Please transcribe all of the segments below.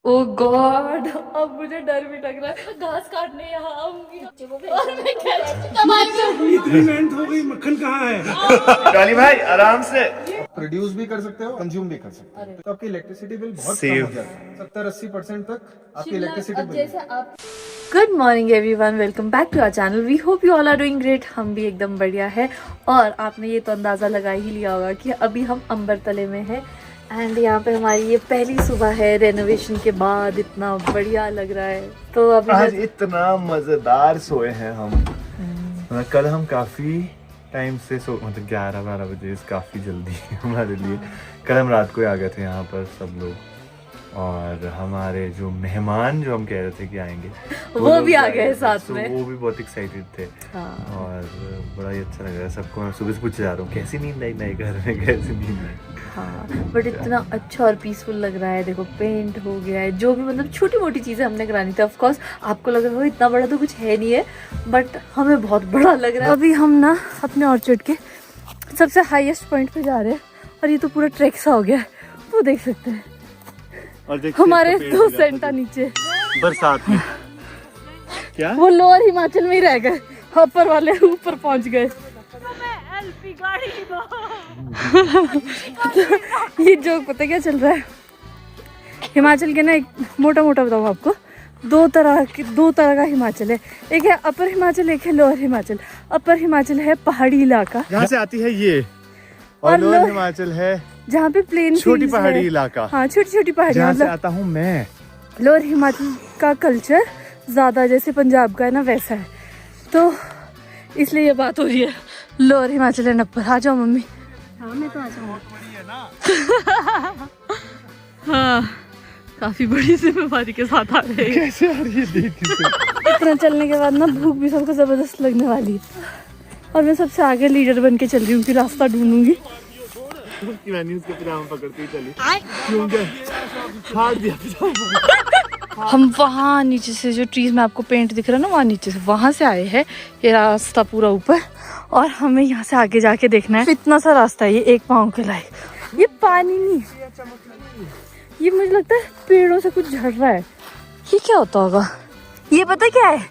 ओह God, अब मुझे डर भी लग रहा है। घास काटने यहाँ आऊंगी और मैं कैसे कमाई इतनी मेहनत हो गई, मक्खन कहाँ है? डाली भाई आराम से। प्रोड्यूस भी कर सकते हो, कंज्यूम भी कर सकते हो, तो आपकी इलेक्ट्रिसिटी बिल बहुत कम Save. हो जाता है। 70-80% तक आपकी इलेक्ट्रिसिटी अब बिल। जैसे आप good morning everyone, welcome back to our channel. We hope you all are doing great. हम भी एकदम बढ़िया है। और आपने ये तो अंदाज़ा लगा ही लिया होगा कि अभी हम अंबरतले में हैं एंड यहाँ पे हमारी ये पहली सुबह है रेनोवेशन के बाद। इतना बढ़िया लग रहा है। तो अभी आज इतना मजेदार सोए हैं हम। कल हम काफी टाइम से मतलब 11-12 बजे, काफी जल्दी हमारे लिए। कल हम रात को ही आ गए थे यहाँ पर सब लोग, और हमारे जो मेहमान जो हम कह रहे थे कि आएंगे वो भी आ गए साथ में। वो भी बहुत एक्साइटेड थे। हाँ। और बड़ा ही अच्छा लग रहा है सबको। मैं सुबह से पूछे जा रहा हूँ कैसी नींद आई नए घर में, कैसी नींद आई। हाँ, बट इतना अच्छा और पीसफुल लग रहा है। देखो पेंट हो गया है, जो भी मतलब छोटी मोटी चीज़ें हमने करानी थी। ऑफ कोर्स आपको लग रहा है इतना बड़ा तो कुछ है नहीं है, बट हमें बहुत बड़ा लग रहा है। अभी हम ना अपने ऑर्चिड के सबसे हाईएस्ट पॉइंट पे जा रहे हैं और ये तो पूरा ट्रैक सा हो गया है, वो देख सकते हैं। और देखिए हमारे इसका पेड़ 2 गिरा था सेंटा नीचे बरसात में। क्या वो लोअर हिमाचल में ही रह गए, अपर वाले ऊपर पहुंच गए। ये जोक पता क्या चल रहा है हिमाचल के ना, एक मोटा मोटा बताऊँ आपको, दो तरह का हिमाचल है। एक है अपर हिमाचल, एक है लोअर हिमाचल। अपर हिमाचल है पहाड़ी इलाका, यहाँ से आती है ये, और लोअर हिमाचल है जहाँ पे प्लेन छोटी पहाड़ी इलाका। हाँ, छोटी छोटी पहाड़ी। जहाँ से आता हूँ मैं। लोअर हिमाचल का कल्चर ज्यादा जैसे पंजाब का है ना, वैसा है, तो इसलिए ये बात हो रही है लोअर हिमाचल एंड अपर। आ जाओ मम्मी। हाँ मैं तो आ जाऊँगा। हाँ, काफी बड़ी जिम्मेदारी के साथ आ रहे हैं। कैसे आ रही है देख इसे। इतना चलने के बाद ना भूख भी सबको जबरदस्त लगने वाली है। और मैं सबसे आगे लीडर बन के चल रही हूँ कि रास्ता ढूंढूंगी। मैंने उसके पजामा पकड़ते ही चली। क्यों फाड़ दिया। हम वहाँ नीचे से, जो ट्रीज में आपको पेंट दिख रहा है ना, वहाँ नीचे से, वहाँ से आए हैं। ये रास्ता पूरा ऊपर, और हमें यहाँ से आगे जाके देखना है। इतना सा रास्ता है ये, एक पाँव के लायक। ये पानी नहीं, ये मुझे लगता है पेड़ों से कुछ झड़ रहा है। ये क्या होता होगा? ये पता क्या है?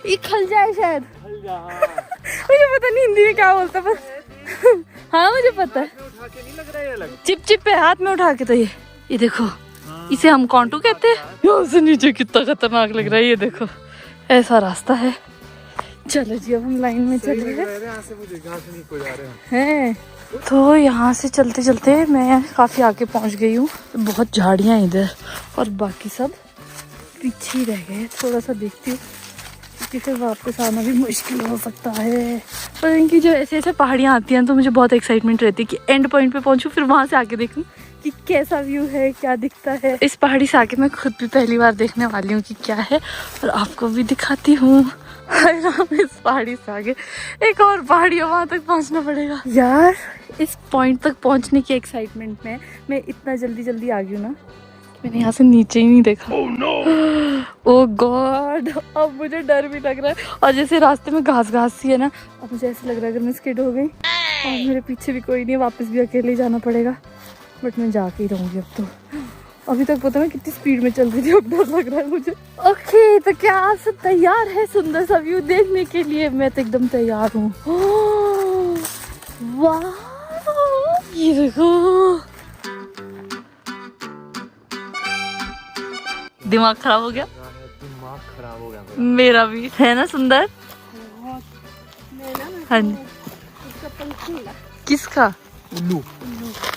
ये खलजा है शायद। मुझे पता नहीं हिंदी में क्या बोलता, पर हाँ मुझे पता है। चिप चिप पे हाथ में उठा के, तो ये देखो, इसे हम कॉन्टू कहते हैं। यहाँ से नीचे कितना खतरनाक लग रहा है। ये देखो ऐसा रास्ता है। चलो जी, अब हम लाइन में चल रहे हैं। तो यहाँ से चलते चलते मैं काफी आगे पहुँच गई हूँ। बहुत झाड़ियाँ इधर, और बाकी सब पीछे ही रह गए। थोड़ा सा देखती हूँ क्योंकि फिर वापस आना भी मुश्किल हो सकता है। पर इनकी जो ऐसे ऐसे पहाड़ियाँ आती हैं तो मुझे बहुत एक्साइटमेंट रहती है कि एंड पॉइंट पे पहुँचूँ, फिर वहाँ से आके देखूँ कि कैसा व्यू है, क्या दिखता है। इस पहाड़ी से आके मैं खुद भी पहली बार देखने वाली हूँ कि क्या है, और आपको भी दिखाती हूँ। इस पहाड़ी से आगे एक और पहाड़ी है, वहाँ तक पहुँचना पड़ेगा। यार इस पॉइंट तक पहुँचने की एक्साइटमेंट में मैं इतना जल्दी आ गई हूँ ना, मैंने यहाँ से नीचे ही नहीं देखा। ओह गॉड, अब मुझे डर भी लग रहा है। और जैसे रास्ते में घास सी है ना, अब मुझे ऐसा लग रहा है अगर मैं स्किड हो गई और मेरे पीछे भी कोई नहीं है, वापस भी अकेले ही जाना पड़ेगा। बट मैं जाके ही रहूँगी अब तो। अभी तक पता मैं कितनी स्पीड में चल रही थी, अब डर लग रहा है मुझे। ओके, तो क्या आप सब तैयार है सुंदर सा व्यू देखने के लिए? मैं तो एकदम तैयार हूँ। वाह, ये देखो, दिमाग खराब हो गया। दिमाग खराब हो गया मेरा भी है ना सुंदर। हाँ जी। किसका? उल्लू।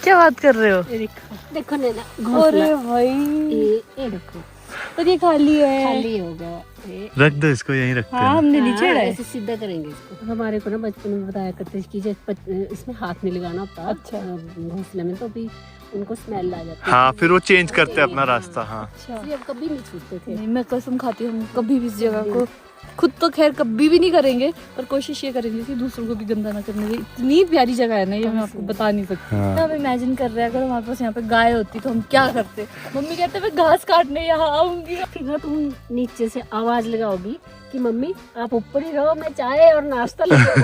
क्या बात कर रहे हो? देखो नैना, अरे भाई, ये देखो और ये खाली है। खाली हो गया। रख दो इसको, यहीं रखते हाँ, हमने नीचे हाँ, रहा है। ऐसे सीधा करेंगे इसको। हमारे को ना बचपन में बताया करते कि इसमें हाथ नहीं लगाना होता। अच्छा। घोंसले में तो भी उनको स्मेल आ जाती है। हाँ, फिर वो चेंज करते अपना रास्ता। हाँ, इसलिए हम कभी नहीं छूटते थे। नहीं, मैं कसम खाती हूँ, हम कभी भी इस जगह को, खुद तो खैर कभी भी नहीं करेंगे, पर कोशिश ये करेंगे कि दूसरों को भी गंदा ना करने दें। इतनी प्यारी जगह है ना ये, मैं आपको बता नहीं सकती। हाँ। अब इमेजिन कर रहे हैं अगर हमारे पास यहाँ पे गाय होती तो हम क्या करते। मम्मी कहते मैं घास काटने यहाँ आऊंगी। फिर ना तुम नीचे से आवाज लगाओगी कि मम्मी आप ऊपर ही रहो, मैं चाय और नाश्ता लेकर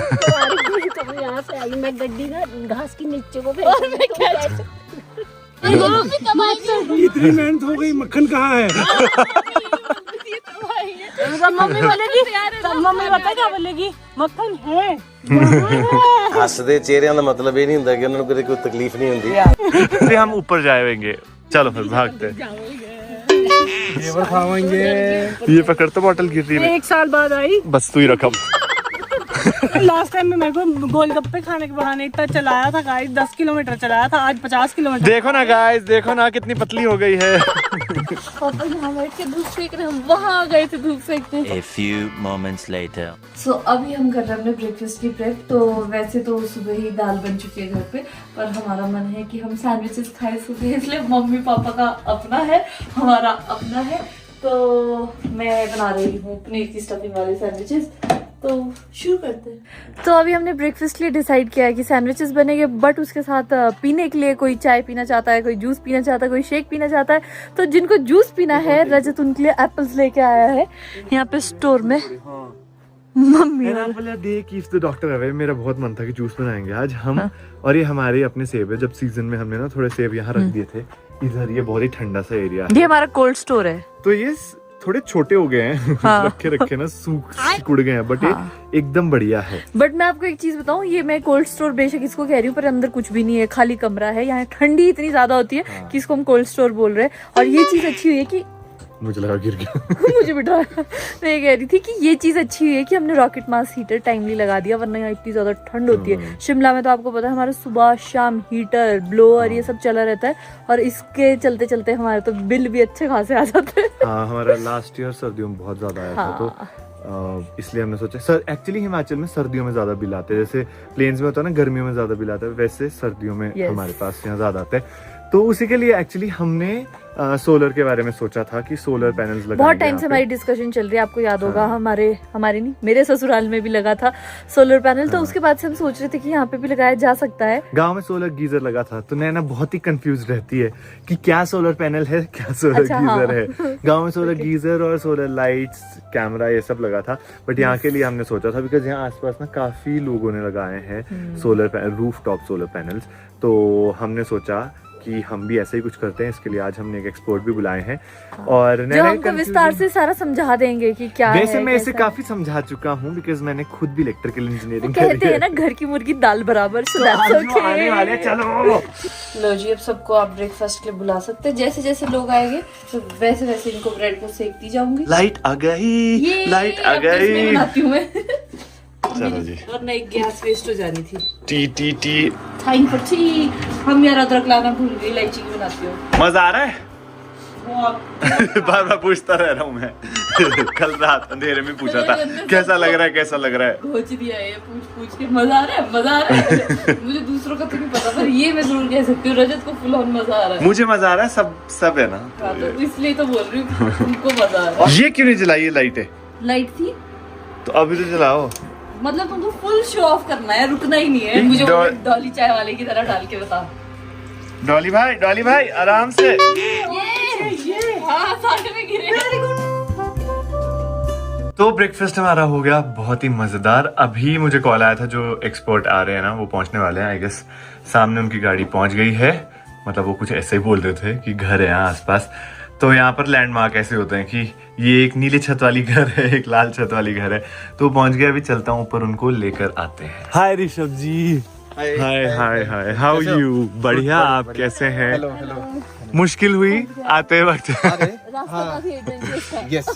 तो यहाँ से आई। मैं गड्डी ना घास की नीचे को और मैं क्या इतनी मेहनत हो गई, मक्खन कहाँ है? मम्मी बोलेगी, मम्मी पता क्या बोलेगी, मक्खन है। हसदे चेहरिਆਂ ਦਾ मतलब ये नहीं ਹੁੰਦਾ कि ਉਹਨਾਂ ਨੂੰ कोई तकलीफ नहीं होती। फिर हम ऊपर जाएंगे, चलो फिर भागते। ये खाएंगे। ये पकड़ तो बॉटल गिर रही है। 1 साल बाद आई। बस तू ही रखा। लास्ट टाइम में मेरे को गोलगप्पे खाने के बहाने इतना चलाया था गाइस, 10 किलोमीटर चलाया था, आज 50 किलोमीटर। देखो ना गाइस, देखो ना कितनी पतली हो गई है। पापा यहाँ बैठ के धूप सेक रहे, हम वहाँ गए थे धूप सेकने। A few moments later. सो अभी हम कर रहे हैं अपने ब्रेकफास्ट की प्रेप। तो वैसे तो सुबह ही दाल बन चुकी है घर पे, पर हमारा मन है कि हम सैंडविचेस खाए सुबह, इसलिए मम्मी पापा का अपना है, हमारा अपना है। तो मैं बना रही हूँ पनीर की स्टफिंग वाले सैंडविचेस, तो शुरू करते हैं। तो अभी हमने ब्रेकफास्ट के लिए डिसाइड किया है कि सैंडविचेस बनेंगे, बट उसके साथ पीने के लिए कोई चाय पीना चाहता है, कोई जूस पीना चाहता है, कोई शेक पीना चाहता है। तो जिनको जूस पीना है, रजत उनके लिए एप्पल्स लेके आया है यहाँ पे स्टोर में। मम्मी डॉक्टर अवे, मेरा बहुत मन था कि जूस बनाएंगे आज हम। हाँ? और ये हमारे अपने सेब है, जब सीजन में हमने ना थोड़े सेब यहाँ रख दिए थे इधर। ये बहुत ही ठंडा सा एरिया है, ये हमारा कोल्ड स्टोर है। तो ये थोड़े छोटे हो गए हैं। हाँ। रखे रखे ना सिकुड़ गए हैं, बट हाँ। ये एकदम बढ़िया है। बट मैं आपको एक चीज बताऊं, ये मैं कोल्ड स्टोर बेशक इसको कह रही हूँ, पर अंदर कुछ भी नहीं है, खाली कमरा है। यहाँ ठंडी इतनी ज्यादा होती है हाँ। कि इसको हम कोल्ड स्टोर बोल रहे हैं। और ये चीज अच्छी हुई है कि मुझे लगा गिर गया। मुझे बिठाया। मैं ये कह रही थी कि ये चीज अच्छी हुई है कि हमने रॉकेट मास हीटर टाइमली लगा दिया, वरना यहाँ इतनी ज्यादा ठंड होती है। शिमला में तो आपको पता है हमारा सुबह शाम हीटर ब्लोअर ये सब चला रहता है, और इसके चलते चलते हमारे तो बिल भी अच्छे खासे आ जाते हैं। हाँ, हमारा लास्ट ईयर सर्दियों में बहुत ज्यादा आया था, तो इसलिए हमने सोचा सर एक्चुअली हिमाचल में सर्दियों में ज्यादा बिल आते हैं। जैसे प्लेन्स में होता है ना गर्मियों में ज्यादा बिल आता है, वैसे सर्दियों में हमारे पास यहाँ ज्यादा आते हैं। तो उसी के लिए एक्चुअली हमने सोलर के बारे में सोचा था कि सोलर पैनल्स लगाएंगे। बहुत टाइम से हमारी डिस्कशन चल रही है, आपको याद होगा। हाँ। हमारे नहीं, मेरे ससुराल में भी लगा था सोलर पैनल। हाँ। तो उसके बाद से हम सोच रहे थे कि यहाँ पे भी लगाया जा सकता है। गांव में सोलर गीजर लगा था, तो नैना बहुत ही कंफ्यूज रहती है कि क्या सोलर पैनल है, क्या सोलर गीजर है। गाँव में सोलर गीजर और सोलर लाइट्स, कैमरा ये सब लगा था, बट यहाँ के लिए हमने सोचा था बिकॉज यहाँ आसपास ना काफी लोगों ने लगाए हैं solar roof top solar panels. तो हमने सोचा कि हम भी ऐसे ही कुछ करते हैं। इसके लिए आज हमने एक एक्सपर्ट भी बुलाए हैं और जो हमको विस्तार से सारा समझा देंगे कि क्या है। वैसे मैं इसे काफी समझा चुका हूँ बिकॉज मैंने खुद भी इलेक्ट्रिकल इंजीनियरिंग कहते हैं ना, घर की मुर्गी दाल बराबर। आने वाले चलो। लो जी, अब सबको आप ब्रेकफास्ट के लिए बुला सकते हैं। जैसे जैसे लोग आएंगे तो वैसे वैसे इनको ब्रेड को सेकती जाऊंगी। लाइट आ गई, लाइट आ गई। बनाती हूँ मैं। चलो जी, वरना एक गैस वेस्ट हो जानी थी। T T T thank for T. हम यार अदरक लाना भूल गए, इलायची की बनाती हूँ। मजा आ रहा है? बार बार पूछता रह रहा हूँ मैं। कल रात अंधेरे में पूछा था कैसा लग रहा है, कैसा लग रहा है। खोज दिया है पूछ के। मजा आ रहा है, मजा आ रहा है। मुझे दूसरों का तो नहीं पता, पर ये मैं जरूर कह सकती हूँ, रजत को फुल ऑन मजा आ रहा है। मुझे मजा आ रहा है, सब है ना, तो इसलिए तो बोल रही हूँ उनको मजा आ रहा है। ये क्यों नहीं जलाई है लाइटें? लाइट थी तो अभी तो जलाओ। मतलब तुमको फुल शो ऑफ करना है, रुकना ही नहीं है। मुझे डॉली चाय वाले की तरह डाल के बता। डॉली भाई आराम से। ये हाँ, सारे में गिरे। तो ब्रेकफास्ट हमारा हो गया, बहुत ही मजेदार। अभी मुझे कॉल आया था, जो एक्सपर्ट आ रहे हैं ना वो पहुंचने वाले हैं। आई गेस सामने उनकी गाड़ी पहुंच गई है, मतलब वो कुछ ऐसे ही बोल रहे थे कि घर है यहाँ आसपास। तो यहाँ पर लैंडमार्क ऐसे होते हैं कि ये एक नीली छत वाली घर है, एक लाल छत वाली घर है। तो पहुंच गया, अभी चलता हूँ ऊपर, उनको लेकर आते हैं। Hi Rishabh ji. Hi how you? बढ़िया, आप कैसे हैं? हेलो। मुश्किल हुई आते वक्त? यस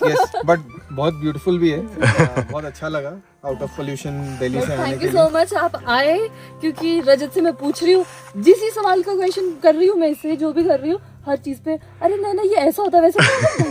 बट बहुत ब्यूटीफुल भी है। बहुत अच्छा लगा आउट ऑफ पोल्यूशन दिल्ली से आने के लिए। थैंक यू सो मच, आप आए। क्योंकि रजत से मैं पूछ रही हूँ, जिस ही सवाल का क्वेश्चन कर रही हूँ मैं इससे, जो भी कर रही हूँ हर चीज पे, अरे नहीं ये ऐसा होता है वैसे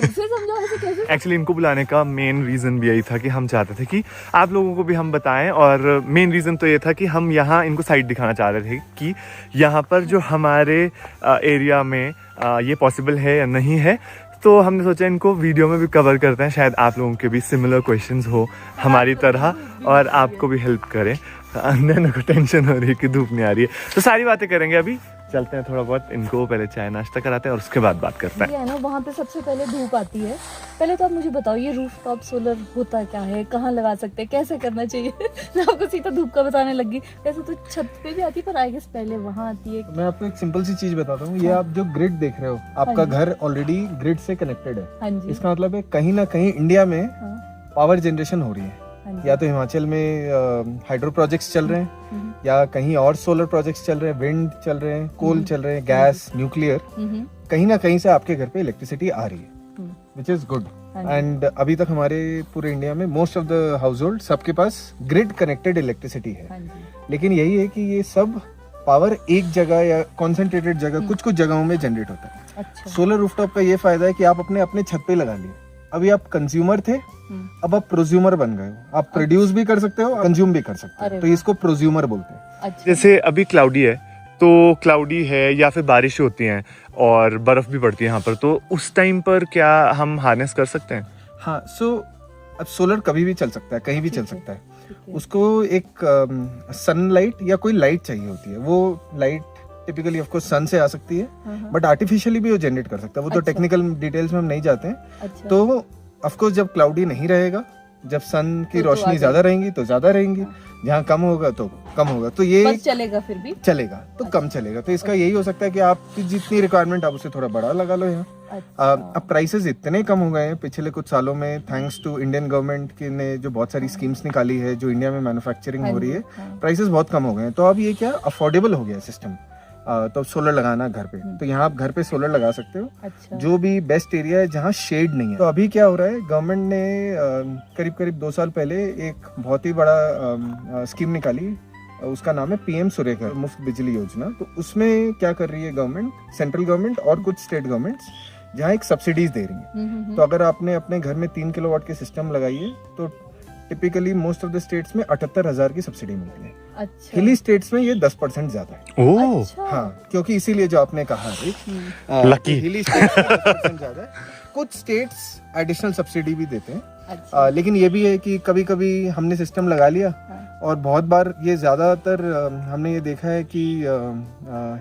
समझाओ, ऐसे कैसे। एक्चुअली इनको बुलाने का मेन रीजन भी यही था कि हम चाहते थे कि आप लोगों को भी हम बताएं, और मेन रीजन तो ये था कि हम यहाँ इनको साइड दिखाना चाह रहे थे कि यहाँ पर जो हमारे एरिया में ये पॉसिबल है या नहीं है। तो हमने सोचा इनको वीडियो में भी कवर करते हैं, शायद आप लोगों के भी सिमिलर क्वेश्चंस हो हमारी तरह और आपको भी हेल्प करें। नैना को टेंशन हो रही है कि धूप नहीं आ रही है, तो सारी बातें करेंगे अभी। चलते हैं थोड़ा बहुत, इनको पहले चाय नाश्ता कराते हैं और उसके बाद बात करते हैं। ये है ना, वहाँ पे सबसे पहले धूप आती है। पहले तो आप मुझे बताओ ये रूफटॉप सोलर होता क्या है, कहाँ लगा सकते हैं, कैसे करना चाहिए? मैं आपको सीधा धूप का बताने लगी। वैसे तो छत पे भी आती है, पर आई गेस पहले वहाँ आती है। मैं आपको एक सिंपल सी चीज बताता हूँ। ये आप जो ग्रिड देख रहे हो, आपका घर ऑलरेडी ग्रिड से कनेक्टेड है। हाँ जी। इसका मतलब है कहीं ना कहीं इंडिया में हाँ। पावर जनरेशन हो रही है। हाँ जी। या तो हिमाचल में हाइड्रो प्रोजेक्ट्स चल रहे हैं, या कहीं और सोलर प्रोजेक्ट्स चल रहे हैं, विंड चल रहे हैं, कोल चल रहे हैं, गैस, न्यूक्लियर। कहीं ना कहीं से आपके घर पे इलेक्ट्रिसिटी आ रही है, विच इज गुड। एंड अभी तक हमारे पूरे इंडिया में most of the house hold सबके पास ग्रिड कनेक्टेड इलेक्ट्रिसिटी है। लेकिन यही है कि ये सब पावर एक जगह या कॉन्सेंट्रेटेड जगह कुछ कुछ जगहों में जनरेट होता है। अच्छा। सोलर रूफटॉप का ये फायदा है कि आप अपने छत पे लगा लिए। अभी आप कंज्यूमर थे, अब आप प्रोज्यूमर बन गए हो। आप प्रोड्यूस भी कर सकते हो, कंज्यूम भी कर सकते हो, तो इसको प्रोज्यूमर बोलते हैं। अच्छा। जैसे अभी क्लाउडी है, तो क्लाउडी है या फिर बारिश होती है और बर्फ भी पड़ती है यहाँ पर, तो उस टाइम पर क्या हम हार्नेस कर सकते हैं? हाँ, अब सोलर कभी भी चल सकता है, कहीं भी चल सकता है। उसको एक सनलाइट या कोई लाइट चाहिए होती है। वो लाइट टिपिकली ऑफ कोर्स सन से आ सकती है, बट आर्टिफिशियली भी वो जनरेट कर सकता है। वो तो टेक्निकल डिटेल्स में हम नहीं जाते हैं। अच्छा। तो ऑफ कोर्स जब क्लाउडी नहीं रहेगा, जब सन की रोशनी ज्यादा रहेंगी तो ज्यादा रहेंगी, जहाँ कम होगा तो कम होगा, तो ये बस चलेगा, फिर भी चलेगा तो कम चलेगा। तो इसका यही हो सकता है कि आपकी जितनी रिक्वायरमेंट आप उसे थोड़ा बड़ा लगा लो यहाँ। अच्छा। अब प्राइसेस इतने कम हो गए हैं पिछले कुछ सालों में, थैंक्स टू इंडियन गवर्नमेंट की ने जो बहुत सारी स्कीम्स निकाली है, जो इंडिया में मैन्युफैक्चरिंग हो रही है, प्राइसेस बहुत कम हो गए हैं। तो अब ये क्या अफोर्डेबल हो गया सिस्टम। तो सोलर लगाना घर पे, तो यहाँ आप घर पे सोलर लगा सकते हो। अच्छा। जो भी बेस्ट एरिया है जहाँ शेड नहीं है। तो अभी क्या हो रहा है, गवर्नमेंट ने करीब करीब 2 साल पहले एक बहुत ही बड़ा स्कीम निकाली, उसका नाम है पीएम सूर्यघर मुफ्त बिजली योजना। तो उसमें क्या कर रही है गवर्नमेंट, सेंट्रल गवर्नमेंट और कुछ स्टेट गवर्नमेंट्स, जहाँ एक सब्सिडीज दे रही है। तो अगर आपने अपने घर में 3 किलोवाट के सिस्टम लगाई है, तो typically most of the states में 78,000 की सब्सिडी मिलती है। अच्छा। हिली स्टेट्स में ये 10% ज्यादा है। ओह, अच्छा। हाँ, क्योंकि इसीलिए जो आपने कहा है, लकी। हिली स्टेट्स में 10% ज्यादा है। कुछ स्टेट्स एडिशनल सब्सिडी भी देते हैं। अच्छा। लेकिन ये भी है कि कभी कभी हमने सिस्टम लगा लिया, और बहुत बार ये ज्यादातर हमने ये देखा है कि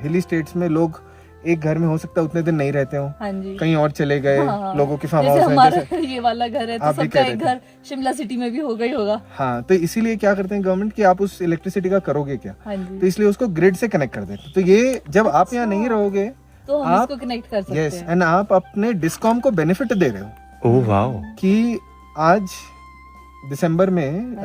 हिली स्टेट्स में लोग एक घर में हो सकता है उतने दिन नहीं रहते हो, हाँ जी। कहीं और चले गए। हाँ। लोगों के फार्म जैसे हाउस है, हमारा जैसे ये वाला घर है, तो आप भी सबका कह एक रहे घर शिमला सिटी में भी होगा ही होगा। हाँ, तो इसीलिए क्या करते हैं गवर्नमेंट कि आप उस इलेक्ट्रिसिटी का करोगे क्या, हाँ जी। तो इसलिए उसको ग्रिड से कनेक्ट कर देते हैं। तो ये जब आप यहाँ नहीं रहोगे तो हम आप इसको कनेक्ट कर सकते यस, हैं। एंड आप अपने डिस्कॉम को बेनिफिट दे रहे हो ओह वाओ। कि आज दिसंबर में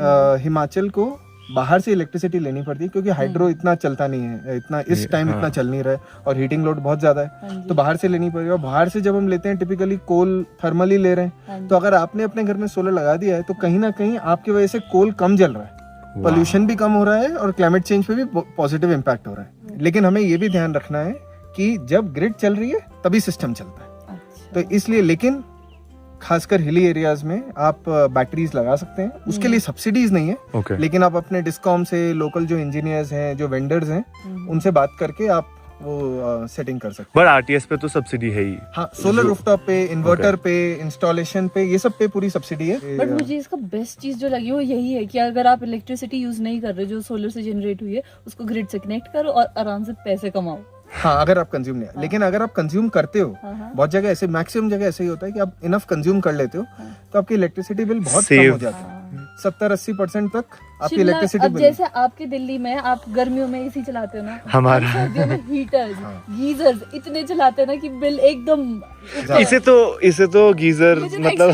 हिमाचल को बाहर से इलेक्ट्रिसिटी लेनी पड़ती है, क्योंकि हाइड्रो इतना चलता नहीं है, इतना इस टाइम इतना चल नहीं रहा है, और हीटिंग लोड बहुत ज्यादा है, तो बाहर से लेनी पड़ेगी। और बाहर से जब हम लेते हैं टिपिकली कोल थर्मली ले रहे हैं, तो अगर आपने अपने घर में सोलर लगा दिया है, तो कहीं ना कहीं आपकी वजह से कोल कम जल रहा है, पोल्यूशन भी कम हो रहा है, और क्लाइमेट चेंज पे भी पॉजिटिव इम्पैक्ट हो रहा है। लेकिन हमें ये भी ध्यान रखना है कि जब ग्रिड चल रही है तभी सिस्टम चलता है। अच्छा। तो इसलिए, लेकिन खासकर हिली एरियाज में आप बैटरीज लगा सकते हैं, उसके लिए सब्सिडीज नहीं है। ओके। लेकिन आप अपने डिस्कॉम से, लोकल जो इंजीनियर्स हैं, जो वेंडर्स हैं, उनसे बात करके आप वो सेटिंग कर सकते हैं। पर आरटीएस पे तो सब्सिडी है ही। हाँ, सोलर रूफटॉप पे, इन्वर्टर पे, इंस्टॉलेशन पे, ये सब पे पूरी सब्सिडी है। बट मुझे इसका बेस्ट चीज जो लगी वो यही है कि अगर आप इलेक्ट्रिसिटी यूज नहीं कर रहे, जो सोलर से जनरेट हुई है, उसको ग्रिड से कनेक्ट करो और आराम से पैसे कमाओ। हाँ, अगर आप कंज्यूम नहीं, लेकिन अगर आप कंज्यूम करते हो, बहुत जगह ऐसे, मैक्सिमम जगह ऐसे ही होता है कि आप इनफ कंज्यूम कर लेते हो, तो आपकी इलेक्ट्रिसिटी बिल बहुत कम हो जाता है। 70-80% तक आपकी इलेक्ट्रिसिटी अब बिल। जैसे आपकी दिल्ली में आप गर्मियों में एसी चलाते हो ना, हमारा सर्दियों में हीटर्स, गीजर्स इतने चलाते हैं ना कि बिल एकदम इसे तो गीजर मतलब।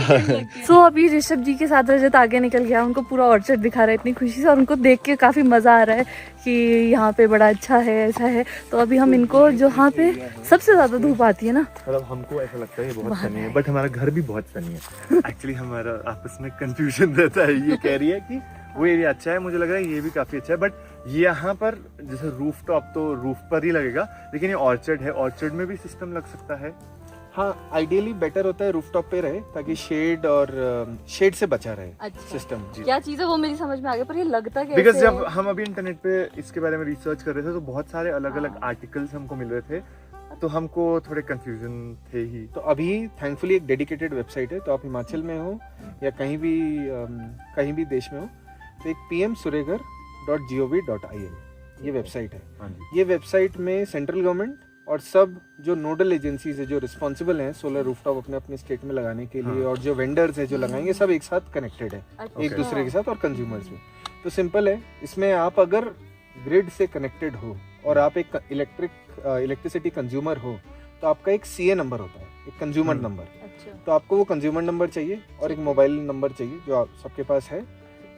सो अभी ऋषभ जी के साथ रजत आगे निकल गया, उनको पूरा ऑर्चर्ड दिखा रहा है इतनी खुशी से, और उनको देख के काफी मजा आ रहा है कि यहाँ पे बड़ा अच्छा है, ऐसा है। तो अभी हम इनको, जो यहाँ पे सबसे ज्यादा धूप आती है ना, मतलब हमको ऐसा लगता है ये बहुत सनी है, बट हमारा घर भी बहुत सनी है। एक्चुअली हमारा आपस में कंफ्यूजन रहता है। ये कह रही है कि वो एरिया अच्छा है, मुझे लग रहा है ये भी काफी अच्छा है, बट यहाँ पर जैसे रूफ टॉप तो रूफ पर ही लगेगा, लेकिन ये ऑर्चर्ड है, ऑर्चर्ड में भी सिस्टम लग सकता है। हाँ, आइडियली बेटर होता है रूफटॉप पे रहे, ताकि शेड और शेड से बचा रहे अच्छा सिस्टम। क्या चीज है वो मेरी समझ में आ गई, पर ये लगता कैसे बिकॉज है? जब हम अभी इंटरनेट पे इसके बारे में रिसर्च कर रहे थे, तो बहुत सारे अलग अलग आर्टिकल्स हमको मिल रहे थे, तो हमको थोड़े कंफ्यूजन थे ही। तो अभी थैंकफुली एक डेडिकेटेड वेबसाइट है, तो आप हिमाचल में हो या कहीं भी देश में हो, तो एक pmsuregar.gov.in, ये वेबसाइट है। ये वेबसाइट में सेंट्रल गवर्नमेंट और सब जो नोडल एजेंसीज है जो रिस्पॉन्सिबल हैं सोलर रूफटॉप अपने अपने स्टेट में लगाने के लिए और जो वेंडर्स है जो लगाएंगे सब एक साथ कनेक्टेड है एक दूसरे के साथ और कंज्यूमर्स भी। तो सिंपल है, इसमें आप अगर ग्रिड से कनेक्टेड हो और आप एक इलेक्ट्रिसिटी कंज्यूमर हो तो आपका एक CA नंबर होता है, एक कंज्यूमर नंबर। तो आपको वो कंज्यूमर नंबर चाहिए और एक मोबाइल नंबर चाहिए जो आप सबके पास है।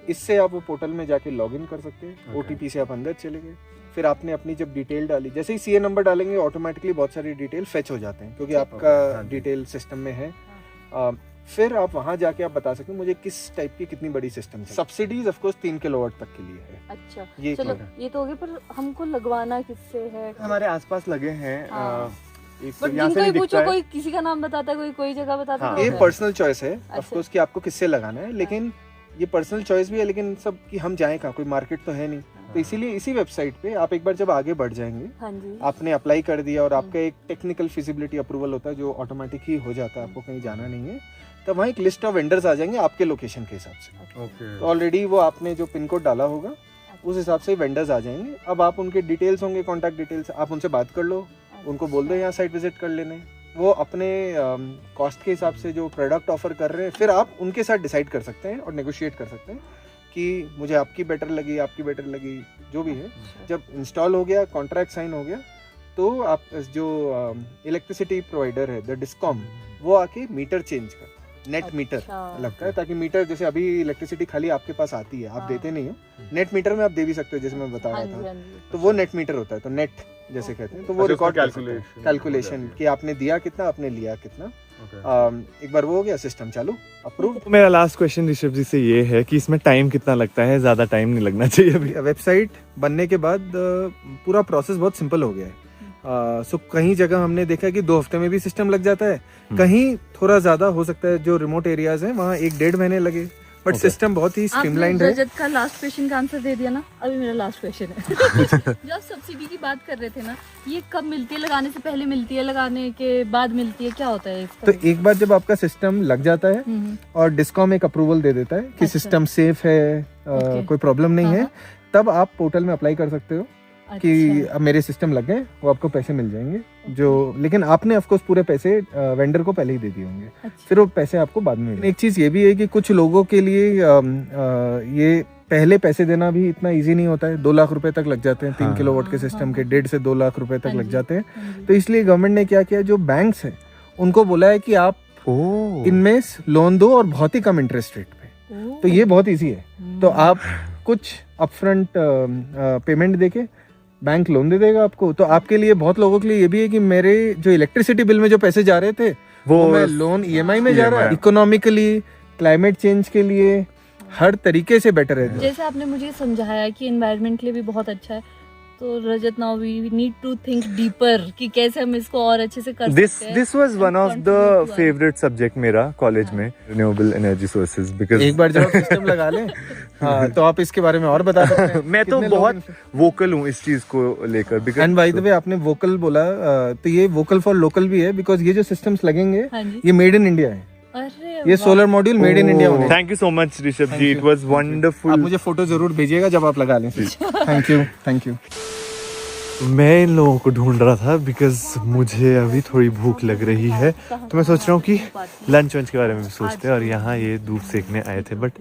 इससे आप वो पोर्टल में जाके लॉगिन कर सकते हैं। OTP से आप अंदर चले गए, फिर आपने अपनी जब डिटेल डाली, जैसे ही CA नंबर डालेंगे ऑटोमेटिकली बहुत सारी डिटेल फेच हो जाते हैं क्योंकि आपका डिटेल सिस्टम में है। फिर आप वहाँ जाके आप बता सकते हैं मुझे किस टाइप की कितनी बड़ी सिस्टम चाहिए। सब्सिडीज ऑफ कोर्स 3 किलोवाट तक के लिए है। अच्छा, ये चलो ये तो हो गया, पर हमको लगवाना किससे है? हमारे आसपास लगे हैं। एक बट यहाँ से जिनको नहीं ही पूछो दिखता है। कोई किसी का नाम बताता है, कोई जगह बताता है। ये पर्सनल चॉइस है ऑफ अच्छा। कोर्स कि आपको किससे लगाना है, लेकिन ये पर्सनल चॉइस भी है, लेकिन सब कि हम जाएं कहाँ, कोई मार्केट तो है नहीं। तो इसीलिए इसी वेबसाइट पे आप एक बार जब आगे बढ़ जाएंगे, हाँ जी, आपने अप्लाई कर दिया और आपका एक टेक्निकल फिजिबिलिटी अप्रूवल होता है जो ऑटोमेटिक ही हो जाता है, आपको कहीं जाना नहीं है, तब वहाँ एक लिस्ट ऑफ वेंडर्स आ जाएंगे आपके लोकेशन के हिसाब से। तो ऑलरेडी वो आपने जो पिन कोड डाला होगा उस हिसाब से वेंडर्स आ जाएंगे। अब आप उनके डिटेल्स होंगे, कॉन्टैक्ट डिटेल्स, आप उनसे बात कर लो, उनको बोल दो यहाँ साइट विजिट कर लेने। वो अपने कॉस्ट के हिसाब से जो प्रोडक्ट ऑफर कर रहे हैं, फिर आप उनके साथ डिसाइड कर सकते हैं और नेगोशिएट कर सकते हैं कि मुझे आपकी बेटर लगी, आपकी बेटर लगी, जो भी है। जब इंस्टॉल हो गया, कॉन्ट्रैक्ट साइन हो गया, तो आप जो इलेक्ट्रिसिटी प्रोवाइडर है द डिस्कॉम, वो आके मीटर चेंज कर, नेट मीटर लगता है, ताकि मीटर जैसे अभी इलेक्ट्रिसिटी खाली आपके पास आती है, आप देते नहीं हो, नेट मीटर में आप दे भी सकते हो, जैसे मैं बता रहा था। तो वो नेट मीटर होता है, तो नेट जैसे कहते हैं, तो वो रिकॉर्ड कैलकुलेशन कि आपने दिया कितना, आपने लिया कितना। एक बार वो हो गया, सिस्टम चालू, अप्रूव। तो मेरा लास्ट क्वेश्चन ऋषभ जी से ये है कि इसमें टाइम कितना लगता है? ज्यादा टाइम नहीं लगना चाहिए अभी। वेबसाइट बनने के बाद पूरा प्रोसेस बहुत सिंपल हो गया है। सो कहीं जगह हमने देखा कि 2 हफ्ते में भी सिस्टम लग जाता है, कहीं थोड़ा ज्यादा हो सकता है, जो रिमोट एरियाज हैं वहाँ 1-1.5 महीने लगे, बट सिस्टम बहुत ही स्ट्रीमलाइंड है। रजत का लास्ट क्वेश्चन का आंसर दे दिया ना, अभी मेरा लास्ट क्वेश्चन है। जब सब्सिडी की बात कर रहे थे ना, ये कब मिलती है? लगाने से पहले मिलती है, लगाने के बाद मिलती है, क्या होता है इसका? तो एक बार जब आपका सिस्टम लग जाता है और डिस्कॉम एक अप्रूवल दे देता है कि सिस्टम सेफ है, कोई प्रॉब्लम नहीं है, तब आप पोर्टल में अप्लाई कर सकते हो कि अब मेरे सिस्टम लग गए, वो आपको पैसे मिल जाएंगे जो, लेकिन आपने ऑफ कोर्स पूरे पैसे वेंडर को पहले ही दे दिए होंगे, फिर वो पैसे आपको बाद में मिलेंगे। एक चीज ये भी है कि कुछ लोगों के लिए ये पहले पैसे देना भी इतना इजी नहीं होता है। 2 लाख रुपए तक लग जाते हैं 3 किलोवाट के सिस्टम के, 1.5 से 2 लाख रुपए तक लग जाते हैं। तो इसलिए गवर्नमेंट ने क्या किया, जो बैंक्स हैं उनको बोला है कि आप इनमें लोन दो और बहुत ही कम इंटरेस्ट रेट पे। तो ये बहुत इजी है। तो आप कुछ अपफ्रंट पेमेंट देके बैंक लोन दे देगा आपको। तो आपके लिए, बहुत लोगों के लिए ये भी है कि मेरे जो इलेक्ट्रिसिटी बिल में जो पैसे जा रहे थे वो मैं लोन EMI में जा रहा है। इकोनॉमिकली, क्लाइमेट चेंज के लिए हर तरीके से बेटर है। जैसे आपने मुझे समझाया कि एनवायरनमेंट के लिए भी बहुत अच्छा है, तो Rajat, now we need to think deeper कि कैसे हम इसको और अच्छे से कर सकते हैं। This was one of the favourite subject मेरा कॉलेज में, रिन्यूएबल एनर्जी सोर्सेज, बिकॉज़ एक बार जब सिस्टम लगा लें हाँ, तो आप इसके बारे में और बता सकते हैं। मैं तो बहुत वोकल हूँ इस चीज को लेकर। एंड बाय द वे, आपने वोकल बोला, तो ये वोकल फॉर लोकल भी है, बिकॉज ये जो सिस्टम्स लगेंगे ये मेड इन इंडिया है। ये solar module made in India होने। Thank you so much Rishabh ji, it was wonderful. आप मुझे फोटो जरूर भेजिएगा जब आप लगा लें। थैंक यू। मैं इन लोगों को ढूंढ रहा था बिकॉज मुझे अभी थोड़ी भूख लग रही है, तो मैं सोच रहा हूँ कि लंच वंच के बारे में भी सोचते हैं। और यहाँ ये धूप सेकने आए थे, बट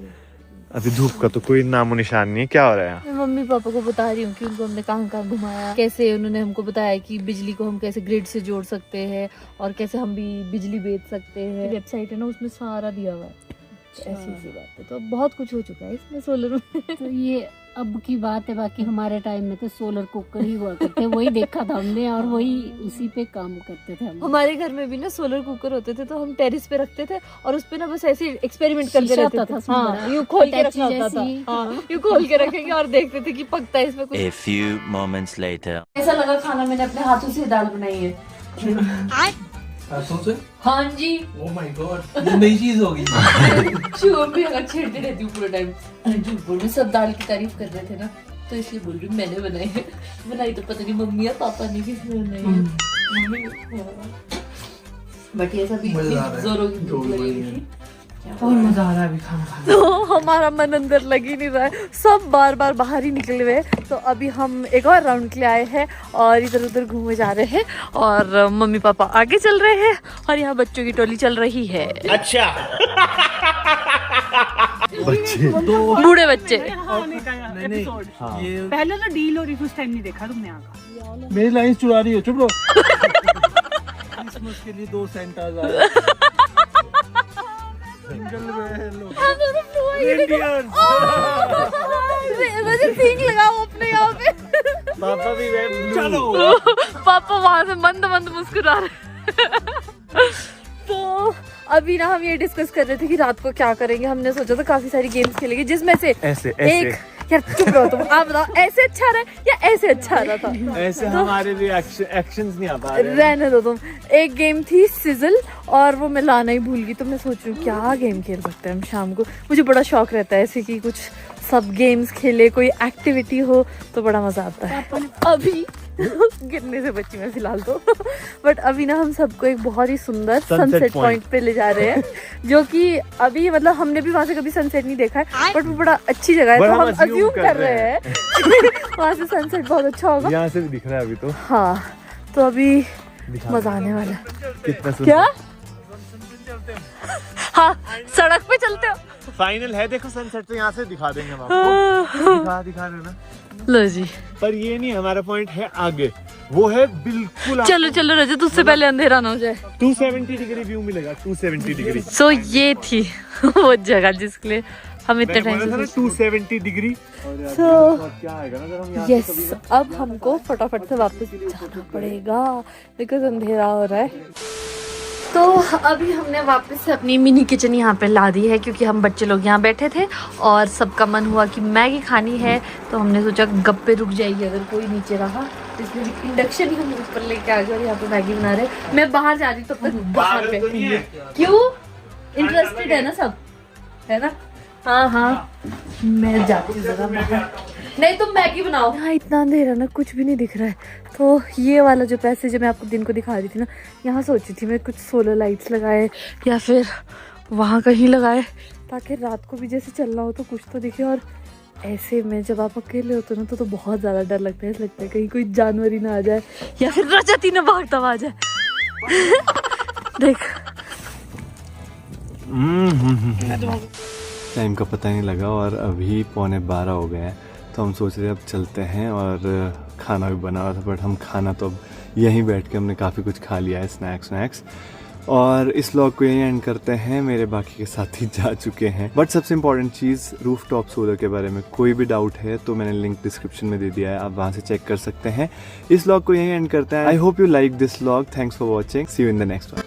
अभी धूप का तो कोई नामो निशान नहीं है। क्या हो रहा है यहाँ? मैं मम्मी पापा को बता रही हूँ कि उनको हमने कहाँ कहाँ घुमाया, कैसे उन्होंने हमको बताया कि बिजली को हम कैसे ग्रिड से जोड़ सकते हैं और कैसे हम भी बिजली बेच सकते हैं। वेबसाइट है ना, उसमें सारा दिया हुआ है। ऐसी सी बात है, तो बहुत कुछ हो चुका है इसमें सोलर में। तो ये अब की बात है, बाकी हमारे टाइम में तो सोलर कुकर ही हुआ करते, वही देखा था हमने और वही उसी पे काम करते थे हम। हमारे घर में भी ना सोलर कुकर होते थे, तो हम टेरिस पे रखते थे और उस पे ना बस ऐसे एक्सपेरिमेंट करते रहते थे। हाँ, यूं खोल के रखना होता था। हाँ, यूं खोल के रखेंगे और देखते थे कि पकता है इसमें कुछ। A few moments later. ऐसा लगा खाना मैंने अपने हाथों से दाल बनाई है। हाँ जी। ओह माय गॉड, ये नई चीज होगी। शुभ भी अगर छेड़ती रहती हूँ पूरे टाइम। झूठ बोल रही, सब दाल की तारीफ कर रहे थे ना, तो इसलिए बोल रही हूँ मैंने बनाई है। बनाई तो पता नहीं मम्मी या पापा ने, किसने बनाई है। मम्मी। बट ये सब जोरों की भूख लगी थी, और मजा आ रहा है अभी खाना खाने तो हमारा मन अंदर लग ही नहीं रहा है, सब बार बार बाहर ही निकले हुए हैं। तो अभी हम एक और राउंड के लिए आए हैं और इधर उधर घूमे जा रहे हैं और मम्मी पापा आगे चल रहे हैं और यहाँ बच्चों की टोली चल रही है। बच्चे बूढ़े बच्चे। नहीं हाँ। ये पहले तो डील हो रही थी, उस टाइम नहीं देखा तुमने आका। मेरी लाइन चुरा रही हो, चुप रहो। क्रिसमस के लिए 2 सेंटास आए। सींग लगाओ अपने यहाँ पे। पापा भी चलो पापा वहां से मंद मंद मुस्कुरा रहे। तो अभी ना हम ये डिस्कस कर रहे थे कि रात को क्या करेंगे। हमने सोचा था काफी सारी गेम्स खेलेंगे जिसमें से ऐसे एक, यार चुप रहो तुम, आप बताओ ऐसे अच्छा रहा या ऐसे अच्छा रहा था? ऐसे हमारे लिए एक्शंस नहीं आ पा रहे। रहने दो तुम। एक गेम थी सिजल और वो मैं लाना ही भूल गई। तो मैं सोच रही हूँ क्या गेम खेल सकते हैं हम शाम को। मुझे बड़ा शौक रहता है ऐसे कि कुछ सब गेम्स खेले, कोई एक्टिविटी हो तो बड़ा मजा आता है। अभी गिरने से बची मैं फिलहाल तो, बट अभी ना हम सबको एक बहुत ही सुंदर सनसेट पॉइंट पे ले जा रहे हैं जो कि अभी मतलब हमने भी वहाँ से कभी सनसेट नहीं देखा है, बट वो बड़ा अच्छी जगह है। तो हम अज्यूम कर रहे हैं वहाँ से सनसेट बहुत अच्छा होगा। यहाँ से भी दिख रहा है अभी तो। हाँ तो अभी मजा आने वाला है। कितना क्या? हाँ सड़क पे चलते हो। फाइनल है, देखो सनसेट तो यहाँ से दिखा देंगे हम आपको। दिखा रहे ना। लो जी, पर ये नहीं, हमारा पॉइंट है आगे, वो है बिल्कुल चलो चलो रजत, उससे पहले अंधेरा ना हो जाए। 270 डिग्री व्यू मिलेगा, 270 डिग्री। सो ये थी वो जगह जिसके लिए हम इतने टाइम से 270 डिग्री। क्या आएगा ना अगर हम यहाँ यस, अब हमको फटाफट से वापस जाना पड़ेगा बिकॉज अंधेरा हो रहा है। तो अभी हमने वापस से अपनी मिनी किचन यहाँ पे ला दी है क्योंकि हम बच्चे लोग यहाँ बैठे थे और सबका मन हुआ कि मैगी खानी है। तो हमने सोचा गप्पे रुक जाएगी अगर कोई नीचे रहा, इसलिए इंडक्शन ही हम ऊपर लेके आ गए और यहाँ पे मैगी बना रहे। मैं बाहर जा रही तब तक बाहर पे। क्यों? इंटरेस्टेड है ना सब, है ना? हाँ हाँ मैं जाती हूँ जरा बाहर। नहीं तुम मैगी बनाओ। यहाँ इतना अंधेरा ना, कुछ भी नहीं दिख रहा है। तो ये वाला जो पैसेज मैं आपको दिन को दिखा रही थी ना, यहाँ सोची थी मैं कुछ सोलर लाइट्स लगाए या फिर वहाँ कहीं लगाए ताकि रात को भी जैसे चलना हो तो कुछ तो दिखे। और ऐसे में जब आप अकेले होते हो ना तो बहुत ज़्यादा डर लगता है। लगता है कहीं कोई जानवर ही ना आ जाए या फिर रजत ही ना भागता आ जाए। देख टाइम का पता नहीं लगा और अभी 11:15 हो गए हैं। तो हम सोच रहे हैं अब चलते हैं और खाना भी बना हुआ था, बट हम खाना तो अब यहीं बैठ के हमने काफ़ी कुछ खा लिया है, स्नैक्स। और इस व्लॉग को यहीं एंड करते हैं। मेरे बाकी के साथी जा चुके हैं, बट सबसे इम्पॉर्टेंट चीज़ रूफ टॉप सोलर के बारे में कोई भी डाउट है तो मैंने लिंक डिस्क्रिप्शन में दे दिया है, आप वहाँ से चेक कर सकते हैं। इस व्लॉग को यहीं एंड करते हैं। I hope you like this vlog. Thanks for watching. See you in the next one.